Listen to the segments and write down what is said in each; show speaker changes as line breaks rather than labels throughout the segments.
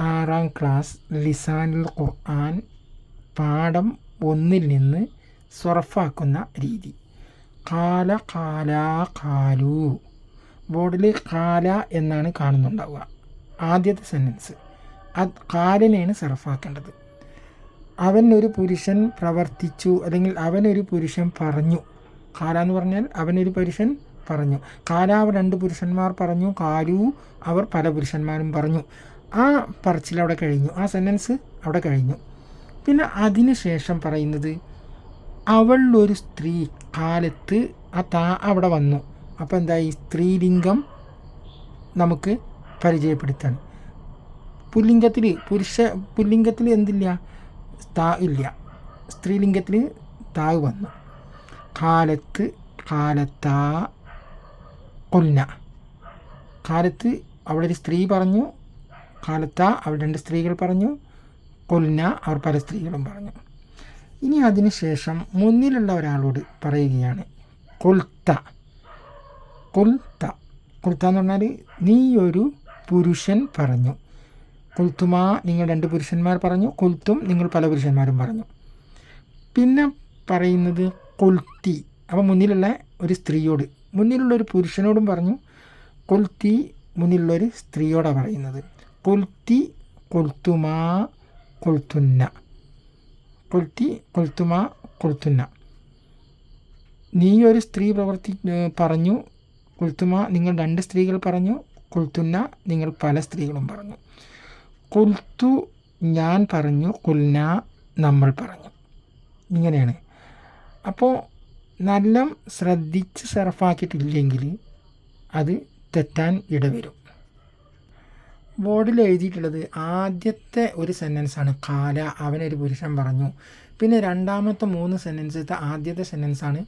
6ാം class ലിസാനുൽ ഖുർആൻ പാഠം 1-ൽ നിന്ന് സ്വറഫാക്കുന്ന രീതി. കാല കാലാ കാലു. ബോർഡിൽ കാല എന്നാണ് കാണുന്നുണ്ടാവുക. ആദ്യത്തെ സെൻറ്റൻസ് കാലിനെയാണ് സർഫാക്കേണ്ടത്. അവൻ ഒരു പുരുഷൻ പ്രവർത്തിച്ചു, അല്ലെങ്കിൽ അവനൊരു പുരുഷൻ പറഞ്ഞു. കാല എന്ന് പറഞ്ഞാൽ അവനൊരു പുരുഷൻ പറഞ്ഞു. കാല അവർ 2 പുരുഷന്മാർ പറഞ്ഞു. കാലു അവർ പല പുരുഷന്മാരും പറഞ്ഞു. ആ പറച്ചിൽ അവിടെ കഴിഞ്ഞു, ആ സെൻറ്റൻസ് അവിടെ കഴിഞ്ഞു. പിന്നെ അതിന് ശേഷം പറയുന്നത് അവൾ ഒരു സ്ത്രീ കാലത്ത് അവിടെ വന്നു. അപ്പോൾ എന്തായി? സ്ത്രീലിംഗം നമുക്ക് പരിചയപ്പെടുത്താണ്. പുല്ലിംഗത്തിൽ എന്തില്ല? താ ഇല്ല. സ്ത്രീലിംഗത്തിൽ താവ് വന്നു. കാലത്ത് കാലത്താ കൊല്ല. കാലത്ത് അവിടെ ഒരു സ്ത്രീ പറഞ്ഞു. കാലത്താ അവിടെ 2 സ്ത്രീകൾ പറഞ്ഞു. കൊല്ല അവർ പല സ്ത്രീകളും പറഞ്ഞു. ഇനി അതിന് ശേഷം മുന്നിലുള്ള ഒരാളോട് പറയുകയാണ് കൊൽത്ത. കൊൽത്ത കൊൽത്ത എന്ന് പറഞ്ഞാൽ നീ ഒരു പുരുഷൻ പറഞ്ഞു. കൊൽത്തുമാ നിങ്ങൾ 2 പുരുഷന്മാർ പറഞ്ഞു. കൊൽത്തും നിങ്ങൾ പല പുരുഷന്മാരും പറഞ്ഞു. പിന്നെ പറയുന്നത് കൊൽത്തി. അപ്പോൾ മുന്നിലുള്ള ഒരു സ്ത്രീയോട്, മുന്നിലുള്ള ഒരു പുരുഷനോടും പറഞ്ഞു. കൊൽത്തി മുന്നിലുള്ളൊരു സ്ത്രീയോടാണ് പറയുന്നത്. കൊൽത്തി കൊൽത്തുമാ കൊൽത്തുന്ന. കൊൽത്തി കൊൽത്തുമാ കൊൽത്തുന്ന. നീ ഒരു സ്ത്രീ പറഞ്ഞു. കൊൽത്തുമാ നിങ്ങൾ 2 സ്ത്രീകൾ പറഞ്ഞു. കൊൽത്തുന്ന നിങ്ങൾ പല സ്ത്രീകളും പറഞ്ഞു. കൊൽത്തു ഞാൻ പറഞ്ഞു. കൊൽന നമ്മൾ പറഞ്ഞു. ഇങ്ങനെയാണ്. അപ്പോൾ നല്ല ശ്രദ്ധിച്ച് സർഫാക്കിയിട്ടില്ലെങ്കിൽ അത് തെറ്റാൻ ഇടവരും. ബോർഡിൽ എഴുതിയിട്ടുള്ളത് ആദ്യത്തെ ഒരു സെൻറ്റൻസാണ് കാല അവനൊരു പുരുഷൻ പറഞ്ഞു. പിന്നെ രണ്ടാമത്തെ 3 സെൻറ്റൻസത്തെ ആദ്യത്തെ സെൻറ്റൻസാണ്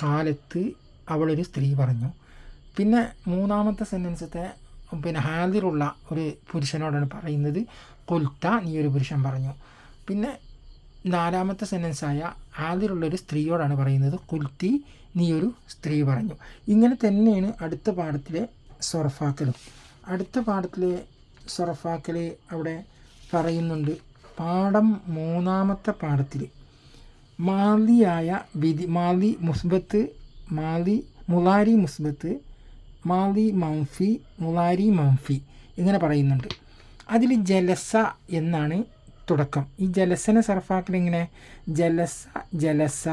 കാലത്ത് അവളൊരു സ്ത്രീ പറഞ്ഞു. പിന്നെ 3ാമത്തെ സെൻറ്റൻസത്തെ ഹാദിറുള്ള ഒരു പുരുഷനോടാണ് പറയുന്നത് കൊൽത്ത നീ ഒരു പുരുഷൻ പറഞ്ഞു. പിന്നെ 4ാമത്തെ സെൻറ്റൻസായ ഹാദിറുള്ളൊരു സ്ത്രീയോടാണ് പറയുന്നത് കൊൽത്തി നീ ഒരു സ്ത്രീ പറഞ്ഞു. ഇങ്ങനെ തന്നെയാണ് അടുത്ത പാഠത്തിലെ സ്വറഫാക്കലും. അടുത്ത പാഠത്തിലെ സ്വറഫാക്കൽ അവിടെ പറയുന്നുണ്ട്. പാഠം 3ാമത്തെ പാഠത്തിൽ മാലിയായ വിധി, മാലി മുസ്ബത്ത്, മാലി മുലാരി മുസ്ബത്ത്, മാലി മംഫി, മുലാരി മംഫി ഇങ്ങനെ പറയുന്നുണ്ട്. അതിൽ ജലസ എന്നാണ് തുടക്കം. ഈ ജലസനെ സർഫാക്കൽ ഇങ്ങനെ ജലസ ജലസ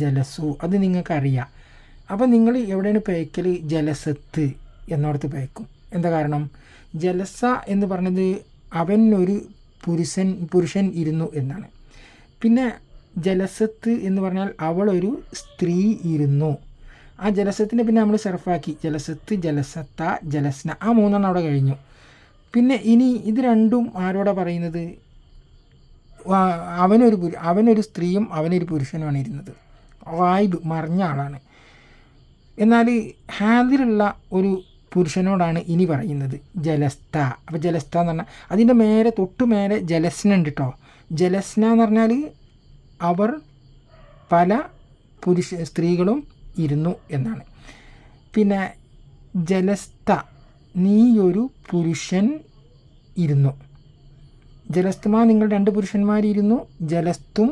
ജലസു, അത് നിങ്ങൾക്കറിയാം. അപ്പോൾ നിങ്ങൾ എവിടെയാണ് പേക്കൽ? ജലസത്ത് എന്നോടത്ത് പേക്കും. എന്താ കാരണം? ജലസ എന്ന് പറഞ്ഞത് അവൻ ഒരു പുരുഷൻ ഇരുന്നു എന്നാണ്. പിന്നെ ജലസത്ത് എന്ന് പറഞ്ഞാൽ അവളൊരു സ്ത്രീ ഇരുന്നു. ആ ജലസത്തിൻ്റെ പിന്നെ നമ്മൾ സർഫാക്കി ജലസത്ത് ജലസത്ത ജലസ്ന, ആ 3 അവിടെ കഴിഞ്ഞു. പിന്നെ ഇനി ഇത് രണ്ടും ആരോടാ പറയുന്നത്? അവനൊരു സ്ത്രീയും അവനൊരു പുരുഷനുമാണ് ഇരുന്നത്. വായിബ് മറിഞ്ഞ ആളാണ്. എന്നാൽ ഹാദിലുള്ള ഒരു പുരുഷനോടാണ് ഇനി പറയുന്നത് ജലസ്ത. അപ്പോൾ ജലസ്ത എന്ന് പറഞ്ഞാൽ അതിൻ്റെ മേലെ തൊട്ട് മേലെ ജലസ്ന ഉണ്ട് കേട്ടോ. ജലസ്ന എന്ന് പറഞ്ഞാൽ അവർ പല സ്ത്രീകളും ഇരുന്നു എന്നാണ്. പിന്നെ ജലസ്ത നീ ഒരു പുരുഷൻ ഇരുന്നു. ജലസ്തുമാ നിങ്ങൾ 2 പുരുഷന്മാരിരുന്നു. ജലസ്തും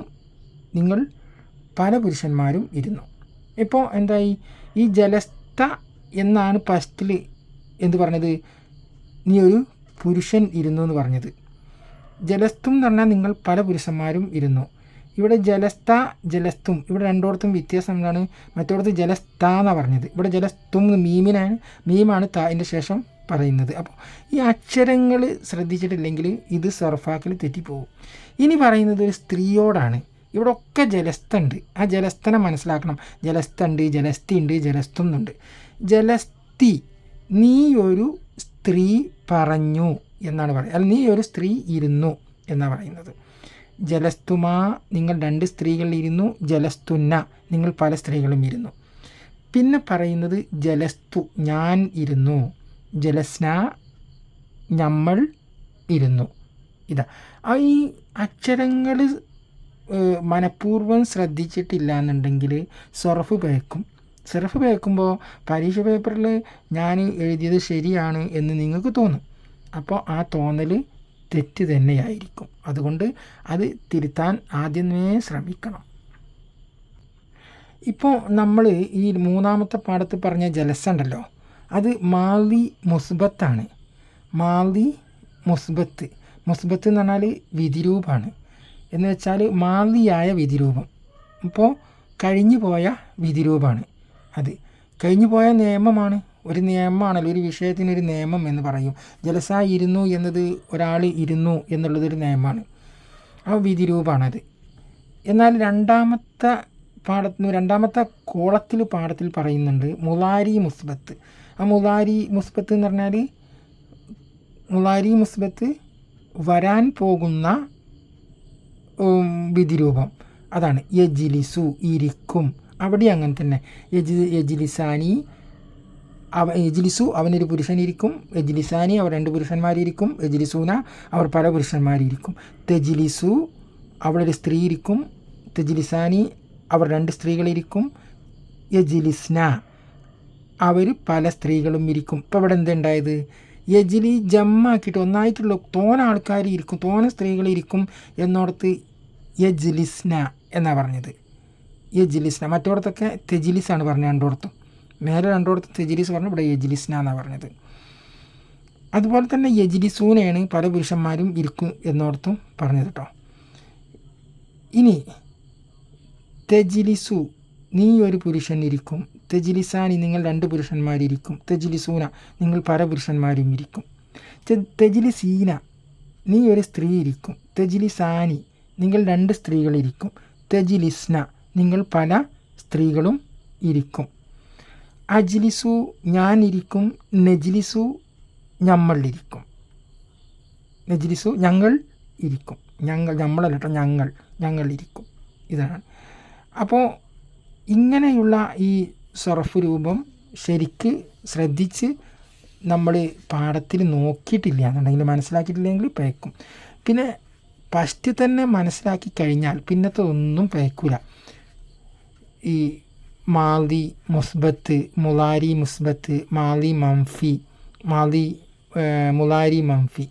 നിങ്ങൾ പല പുരുഷന്മാരും ഇരുന്നു. ഇപ്പോൾ എന്തായി? ഈ ജലസ്ത എന്നാണ് ഫസ്റ്റിൽ എന്ത് പറഞ്ഞത്? നീ ഒരു പുരുഷൻ ഇരുന്നു എന്ന് പറഞ്ഞത്. ജലസ്തും എന്ന് പറഞ്ഞാൽ നിങ്ങൾ പല പുരുഷന്മാരും ഇരുന്നു. ഇവിടെ ജലസ്ത ജലസ്തും, ഇവിടെ രണ്ടോടത്തും വ്യത്യാസം എന്താണ്? മറ്റോടത്ത് ജലസ്ത എന്നാണ് പറഞ്ഞത്. ഇവിടെ ജലസ്തും മീമാണ് താൻ്റെ ശേഷം പറയുന്നത്. അപ്പോൾ ഈ അക്ഷരങ്ങൾ ശ്രദ്ധിച്ചിട്ടില്ലെങ്കിൽ ഇത് സർഫാക്കിൽ തെറ്റിപ്പോകും. ഇനി പറയുന്നത് ഒരു സ്ത്രീയോടാണ്. ഇവിടെ ഒക്കെ ജലസ്തുണ്ട്. ആ ജലസ്തനെ മനസ്സിലാക്കണം. ജലസ്തുണ്ട്, ജലസ്തി ഉണ്ട്, ജലസ്തും ഉണ്ട്. ജലസ്തി നീ ഒരു സ്ത്രീ പറഞ്ഞു എന്നാണ് പറയുന്നത്. അല്ല, നീ ഒരു സ്ത്രീ ഇരുന്നു എന്നാണ് പറയുന്നത്. ജലസ്തുമാ നിങ്ങൾ 2 സ്ത്രീകൾ ഇരുന്നു. ജലസ്തുന്ന നിങ്ങൾ പല സ്ത്രീകളും ഇരുന്നു. പിന്നെ പറയുന്നത് ജലസ്തു ഞാൻ ഇരുന്നു. ജലസ്ന നമ്മൾ ഇരുന്നു. ഇതാ ഈ അക്ഷരങ്ങൾ മനഃപൂർവ്വം ശ്രദ്ധിച്ചിട്ടില്ല എന്നുണ്ടെങ്കിൽ സൊറഫ് പേക്കും. സൊറഫ് പേക്കുമ്പോൾ പരീക്ഷ പേപ്പറിൽ ഞാൻ എഴുതിയത് ശരിയാണ് എന്ന് നിങ്ങൾക്ക് തോന്നും. അപ്പോൾ ആ തോന്നൽ തെറ്റ് തന്നെയായിരിക്കും. അതുകൊണ്ട് അത് തിരുത്താൻ ആദ്യമേ ശ്രമിക്കണം. ഇപ്പോൾ നമ്മൾ ഈ മൂന്നാമത്തെ പാഠത്തിൽ പറഞ്ഞ ജലസ ഉണ്ടല്ലോ, അത് മാലി മുസ്ബത്താണ്. മാലി മുസ്ബത്ത് എന്ന് പറഞ്ഞാൽ വിധിരൂപമാണ്. എന്ന് വെച്ചാൽ മാലിയായ വിധിരൂപം. ഇപ്പോൾ കഴിഞ്ഞു പോയ വിധിരൂപമാണ്. അത് കഴിഞ്ഞു പോയ നിയമമാണ്. ഒരു നിയമമാണല്ലോ, ഒരു വിഷയത്തിനൊരു നിയമം എന്ന് പറയും. ജലസ ഇരുന്നു എന്നത് ഒരാൾ ഇരുന്നു എന്നുള്ളതൊരു നിയമമാണ്. ആ വിധിരൂപമാണത്. എന്നാൽ രണ്ടാമത്തെ പാഠത്തിൽ പറയുന്നുണ്ട് മുലാരി മുസ്ബത്ത്. ആ മുലാരി മുസ്ബത്ത് എന്ന് പറഞ്ഞാൽ മുലാരി മുസ്ബത്ത് വരാൻ പോകുന്ന വിധിരൂപം. അതാണ് യജിലിസു ഇരിക്കും. അവിടെ അങ്ങനെ തന്നെ യജിലിസാനി യജിലിസു അവനൊരു പുരുഷനിരിക്കും, യജിലിസാനി അവർ 2 പുരുഷന്മാരിരിക്കും, യജിലിസൂന അവർ പല പുരുഷന്മാരിരിക്കും. തെജിലിസു അവിടെ ഒരു സ്ത്രീ ഇരിക്കും, തെജിലിസാനി അവർ 2 സ്ത്രീകളിരിക്കും, യജിലിസ്ന അവർ പല സ്ത്രീകളും ഇരിക്കും. ഇപ്പോൾ ഇവിടെ എന്തുണ്ടായത്? യജിലി ജമ്മാക്കിയിട്ട് ഒന്നായിട്ടുള്ള തോന ആൾക്കാർ ഇരിക്കും, തോന സ്ത്രീകളിരിക്കും എന്നോടത്ത് യജിലിസ്ന എന്നാണ് പറഞ്ഞത്. യജിലിസ്ന. മറ്റോടത്തൊക്കെ തെജിലിസാണ് പറഞ്ഞത്. രണ്ടോടത്തും മേലെ രണ്ടോടത്തും തെജിലിസ് പറഞ്ഞു, ഇവിടെ യജിലിസ്ന എന്നാണ് പറഞ്ഞത്. അതുപോലെ തന്നെ യജിലിസൂനയാണ് പല പുരുഷന്മാരും ഇരിക്കും എന്നോടത്തും പറഞ്ഞത് കേട്ടോ. ഇനി തെജിലിസു നീ ഒരു പുരുഷൻ ഇരിക്കും, തെജിലിസാനി നിങ്ങൾ 2 പുരുഷന്മാരിരിക്കും, തെജിലിസൂന നിങ്ങൾ പല പുരുഷന്മാരും ഇരിക്കും. തെജിലിസീന നീ ഒരു സ്ത്രീ ഇരിക്കും, തെജിലിസാനി നിങ്ങൾ 2 സ്ത്രീകളിരിക്കും, തെജിലിസ്ന നിങ്ങൾ പല സ്ത്രീകളും ഇരിക്കും. അജ്ലിസു ഞാനിരിക്കും, നെജ്ലിസു ഞമ്മളിരിക്കും. നെജ്ലിസു ഞങ്ങൾ ഇരിക്കും, നമ്മളല്ല കേട്ടോ, ഞങ്ങളിരിക്കും. ഇതാണ്. അപ്പോൾ ഇങ്ങനെയുള്ള ഈ സർഫ് രൂപം ശരിക്ക് ശ്രദ്ധിച്ച് നമ്മൾ പാഠത്തിൽ നോക്കിയിട്ടില്ല എന്നുണ്ടെങ്കിൽ, മനസ്സിലാക്കിയിട്ടില്ലെങ്കിൽ പയക്കും. പിന്നെ ഫസ്റ്റ് തന്നെ മനസ്സിലാക്കി കഴിഞ്ഞാൽ പിന്നത്തെ ഒന്നും പയക്കൂല. ഈ മാലി മുസ്ബത്ത്, മുലാരി മുസ്ബത്ത്, മാലി മംഫി, മുലാരി മംഫി,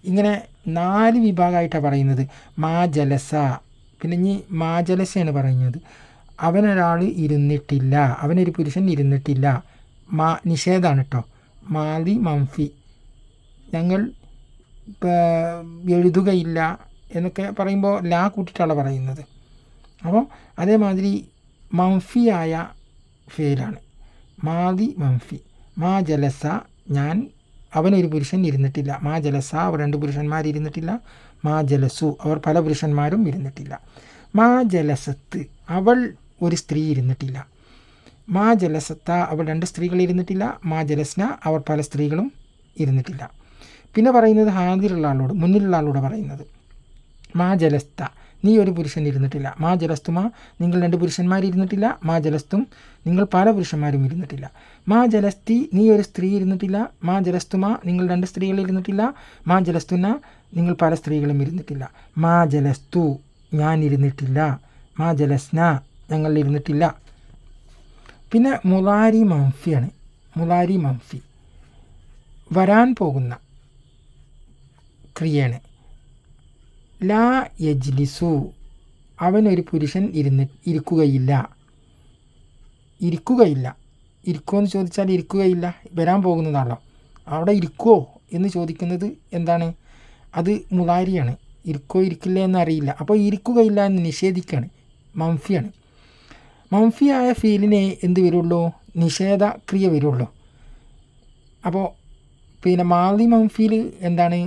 ഇങ്ങനെ 4 വിഭാഗമായിട്ടാണ് പറയുന്നത്. മാ ജലസ, പിന്നെ ഇനി മാ ജലസയാണ് പറയുന്നത്. അവനൊരാൾ ഇരുന്നിട്ടില്ല, അവനൊരു പുരുഷൻ ഇരുന്നിട്ടില്ല. നിഷേധമാണ് കേട്ടോ. മാലി മംഫി ഞങ്ങൾ എഴുതുകയില്ല എന്നൊക്കെ പറയുമ്പോൾ ലാ കൂട്ടിയിട്ടാണ് പറയുന്നത്. അപ്പോൾ അതേമാതിരി മംഫിയായ ഫേലാണ് മാലി മംഫി. മാ ജലസ അവനൊരു പുരുഷൻ ഇരുന്നിട്ടില്ല. മാ ജലസ അവർ 2 പുരുഷന്മാരിരുന്നിട്ടില്ല. മാ ജലസു അവർ പല പുരുഷന്മാരും ഇരുന്നിട്ടില്ല. മാ ജലസത്ത് അവൾ ഒരു സ്ത്രീ ഇരുന്നിട്ടില്ല. മാ ജലസത്ത അവൾ 2 സ്ത്രീകൾ ഇരുന്നിട്ടില്ല. മാ ജലസ്ന അവർ പല സ്ത്രീകളും ഇരുന്നിട്ടില്ല. പിന്നെ പറയുന്നത് ഹാദിറുള്ള ആളോട്, മുന്നിലുള്ള ആളോട് പറയുന്നത്. മാ ജലസ്ത നീ ഒരു പുരുഷൻ ഇരുന്നിട്ടില്ല. മാ ജലസ്തുമ നിങ്ങൾ 2 പുരുഷന്മാരിരുന്നിട്ടില്ല. മാ ജലസ്തും നിങ്ങൾ പല പുരുഷന്മാരും ഇരുന്നിട്ടില്ല. മാ ജലസ്തി നീ ഒരു സ്ത്രീ ഇരുന്നിട്ടില്ല. മാ ജലസ്തുമ നിങ്ങൾ 2 സ്ത്രീകൾ ഇരുന്നിട്ടില്ല. മാ ജലസ്തുന നിങ്ങൾ പല സ്ത്രീകളും ഇരുന്നിട്ടില്ല. മാ ജലസ്തു ഞാൻ ഇരുന്നിട്ടില്ല. മാ ജലസ്ന ഞങ്ങൾ ഇരുന്നിട്ടില്ല. പിന്നെ മുലാരി മംഫിയാണ്. മുലാരി മംഫി വരാൻ പോകുന്ന ക്രിയയാണ്. ലാ യജ്ലിസു അവനൊരു പുരുഷൻ ഇരിക്കുകയില്ല. ഇരിക്കുമെന്ന് ചോദിച്ചാൽ ഇരിക്കുകയില്ല, വരാൻ പോകുന്നതാണല്ലോ. അവിടെ ഇരിക്കുമോ എന്ന് ചോദിക്കുന്നത് എന്താണ്? അത് മുലാരിയാണ്. ഇരിക്കോ ഇരിക്കില്ല എന്നറിയില്ല. അപ്പോൾ ഇരിക്കുകയില്ല എന്ന് നിഷേധിക്കുകയാണ്. മംഫിയാണ്. മംഫിയായ ഫീലിനെ എന്ത് വരുള്ളൂ? നിഷേധ ക്രിയ വരുള്ളൂ. അപ്പോൾ പിന്നെ മാലി മംഫിയിൽ എന്താണ്?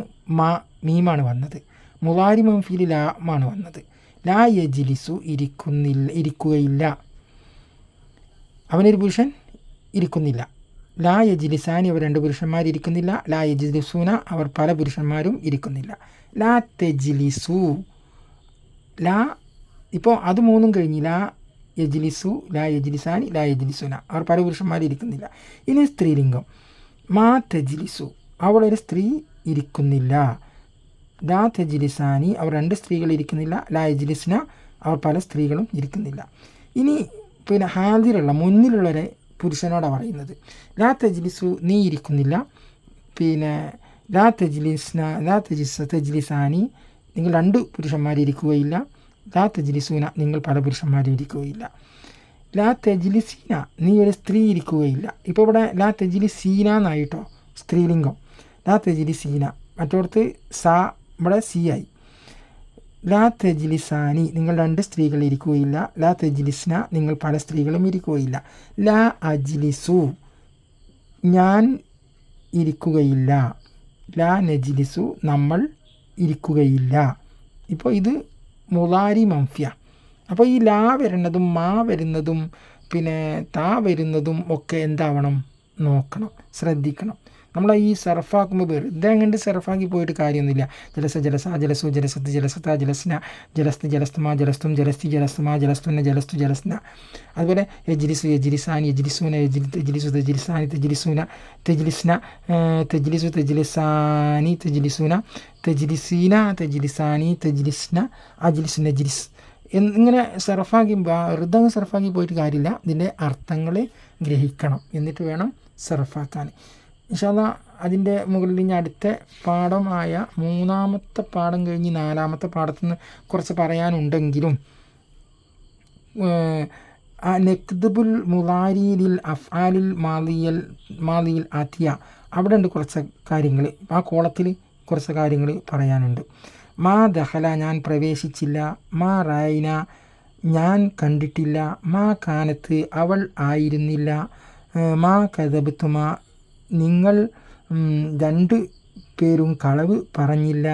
മീമാണ് വന്നത്. മുലാരി മംഫിയിൽ ലാമാണ് വന്നത്. ലാ യജ്ലിസു ഇരിക്കുകയില്ല. അവനൊരു പുരുഷൻ ഇരിക്കുന്നില്ല. ലാ യജ്ലിസാനി അവർ 2 പുരുഷന്മാരിരിക്കുന്നില്ല. ലാ യജ്ലിസൂന അവർ പല പുരുഷന്മാരും ഇരിക്കുന്നില്ല. ലാ തെജ്ലിസു ഇപ്പോൾ അത് 3 കഴിഞ്ഞ്. ലാ യജ്ലിസു, ലാ യജ്ലിസാനി, ലാ യജ്ലിസൂന അവർ പല പുരുഷന്മാരിരിക്കുന്നില്ല. ഇനി സ്ത്രീലിംഗം. മാ തെജ്ലിസു അവളൊരു സ്ത്രീ ഇരിക്കുന്നില്ല. ലാ തെജ്ലിസാനി അവർ 2 സ്ത്രീകൾ ഇരിക്കുന്നില്ല. ലാ യജ്ലിസ്ന അവർ പല സ്ത്രീകളും ഇരിക്കുന്നില്ല. ഇനി പിന്നെ ഹാദിറുള്ള മുന്നിലുള്ളവരെ പുരുഷനോടാണ് പറയുന്നത്. ലാ തെജ്ലിസു നീ ഇരിക്കുന്നില്ല. പിന്നെ ലാ തജ്ലിസാനി നിങ്ങൾ 2 പുരുഷന്മാരിരിക്കുകയില്ല. ലാ തജ്ലിസൂന നിങ്ങൾ പല പുരുഷന്മാരിരിക്കുകയില്ല. ലാ തജ്ലിസീന നീ ഒരു സ്ത്രീ ഇരിക്കുകയില്ല. ഇപ്പോൾ ഇവിടെ ലാ തജ്ലിസീന എന്നായിട്ടോ സ്ത്രീലിംഗം. ലാ തജ്ലിസീന മറ്റോടത്ത് സാ ഇവിടെ സി ആയി. ലാ തജ്ലിസാനി നിങ്ങൾ 2 സ്ത്രീകൾ ഇരിക്കുകയില്ല. ലാ തജ്ലിസ്ന നിങ്ങൾ പല സ്ത്രീകളും ഇരിക്കുകയില്ല. ലാ അജ്ലിസു ഞാൻ ഇരിക്കുകയില്ല. ലാ നജ്ലിസു നമ്മൾ ഇരിക്കുകയില്ല. ഇപ്പോൾ ഇത് മുളാരി മംഫിയ. അപ്പോൾ ഈ ലാ വരുന്നതും മാ വരുന്നതും പിന്നെ താ വരുന്നതും ഒക്കെ എന്താവണം നോക്കണം, ശ്രദ്ധിക്കണം. നമ്മൾ ഈ സർഫാക്കുമ്പോൾ വെറുതെ അങ്ങോട്ട് സർഫാക്കി പോയിട്ട് കാര്യമൊന്നുമില്ല. ജലസ ജലസ ജലസു ജലസത്ത് ജലസത്ത ജലസ്ന ജലസ്ത് ജലസ്തമാ ജലസ്തും ജലസ്തി ജലസ്തമാ ജലസ്തുന്ന ജലസ്തു ജലസ്ന. അതുപോലെ യജ്ലിസു യജ്ലിസാനി യജ്ലിസൂന തെജ്ലിസു തെജ്ലിസാനി തെജ്ലിസൂന തെജ്ലിസ്ന തെജ്ലിസു തെജ്ലിസാനി തെജ്ലിസൂന തെജ്ലിസീന തെജ്ലിസാനി തെജ്ലിസ്ന അജ്ലിസ് നജ്ലിസ്. ഇങ്ങനെ സർഫാക്കി വെറുതെ സർഫാക്കി പോയിട്ട് കാര്യമില്ല. ഇതിൻ്റെ അർത്ഥങ്ങൾ ഗ്രഹിക്കണം, എന്നിട്ട് വേണം സർഫാക്കാൻ. ഇൻഷാ അല്ലാഹ് അതിൻ്റെ മുകളിൽ ഇനി അടുത്ത പാഠമായ 3-ാമത്തെ പാഠം കഴിഞ്ഞ് 4-ാമത്തെ പാഠത്തിൽ നിന്ന് കുറച്ച് പറയാനുണ്ടെങ്കിലും നെക്ദുബുൽ മുളാരിയിൽ അഫ്ആലിൽ മാലിയിൽ ആത്തിയ അവിടെ ഉണ്ട് കുറച്ച് കാര്യങ്ങൾ. ആ കോളത്തിൽ കുറച്ച് കാര്യങ്ങൾ പറയാനുണ്ട്. മാ ദഹല ഞാൻ പ്രവേശിച്ചില്ല. മാ റായിന ഞാൻ കണ്ടിട്ടില്ല. മാ കാനത്ത് അവൾ ആയിരുന്നില്ല. മാ കദബത്തുമ നിങ്ങൾ 2 പേരും കളവ് പറഞ്ഞില്ല.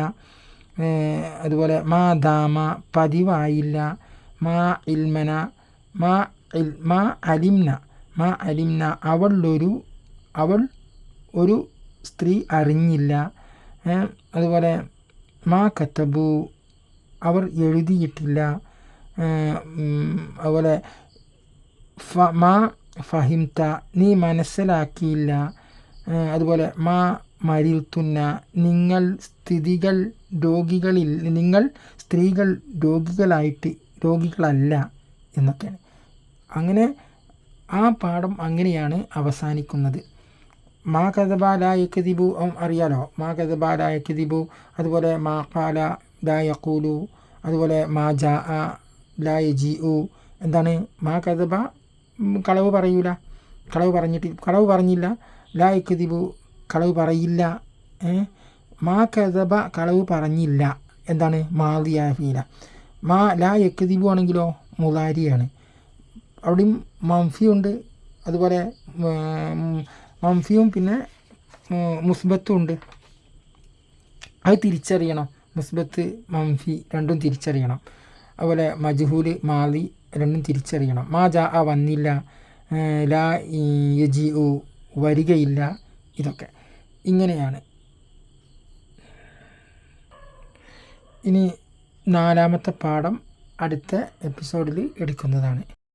അതുപോലെ മാ ദാമ പതിവായില്ല. മാ ഇൽമന മാ അലിംന അവൾ ഒരു സ്ത്രീ അറിഞ്ഞില്ല. അതുപോലെ മാ കത്തബു അവർ എഴുതിയിട്ടില്ല. അതുപോലെ മാ ഫഹിംത നീ മനസ്സിലാക്കിയില്ല. അതുപോലെ മാ മരിൽത്തുന്ന നിങ്ങൾ സ്ത്രീകൾ രോഗികളല്ല എന്നൊക്കെയാണ്. അങ്ങനെ ആ പാഠം അങ്ങനെയാണ് അവസാനിക്കുന്നത്. മാ കദബ ലാ യക്ദിബു അറിയാലോ, മാ കദബ ലാ യക്ദിബു. അതുപോലെ മാ ഖാല ലാ യഖൂലു. അതുപോലെ മാ ജാഅ ലാ യജീഉ. എന്താണ് മാ കദബ കളവ് പറയൂല, കളവ് പറഞ്ഞില്ല. ലാ യക്ദിബു കളവ് പറയില്ല. മാ കദബ കളവ് പറഞ്ഞില്ല. എന്താണ് മാദിയായ ഫീല. മാ ലാ യക്ദിബു ആണെങ്കിലോ മുളാരിയാണ്. അവിടെയും മംഫിയുണ്ട്. അതുപോലെ മംഫിയും പിന്നെ മുസ്ബത്തും ഉണ്ട്. അത് തിരിച്ചറിയണം. മുസ്ബത്ത് മംഫി രണ്ടും തിരിച്ചറിയണം. അതുപോലെ മജ്ഹൂൽ മാലി രണ്ടും തിരിച്ചറിയണം. മാ ജാ വന്നില്ല. ലാ യജീഉ വരികയില്ല. ഇതൊക്കെ ഇങ്ങനെയാണ്. ഇനി 4-ാമത്തെ പാഠം അടുത്ത എപ്പിസോഡിൽ എടുക്കുന്നതാണ്.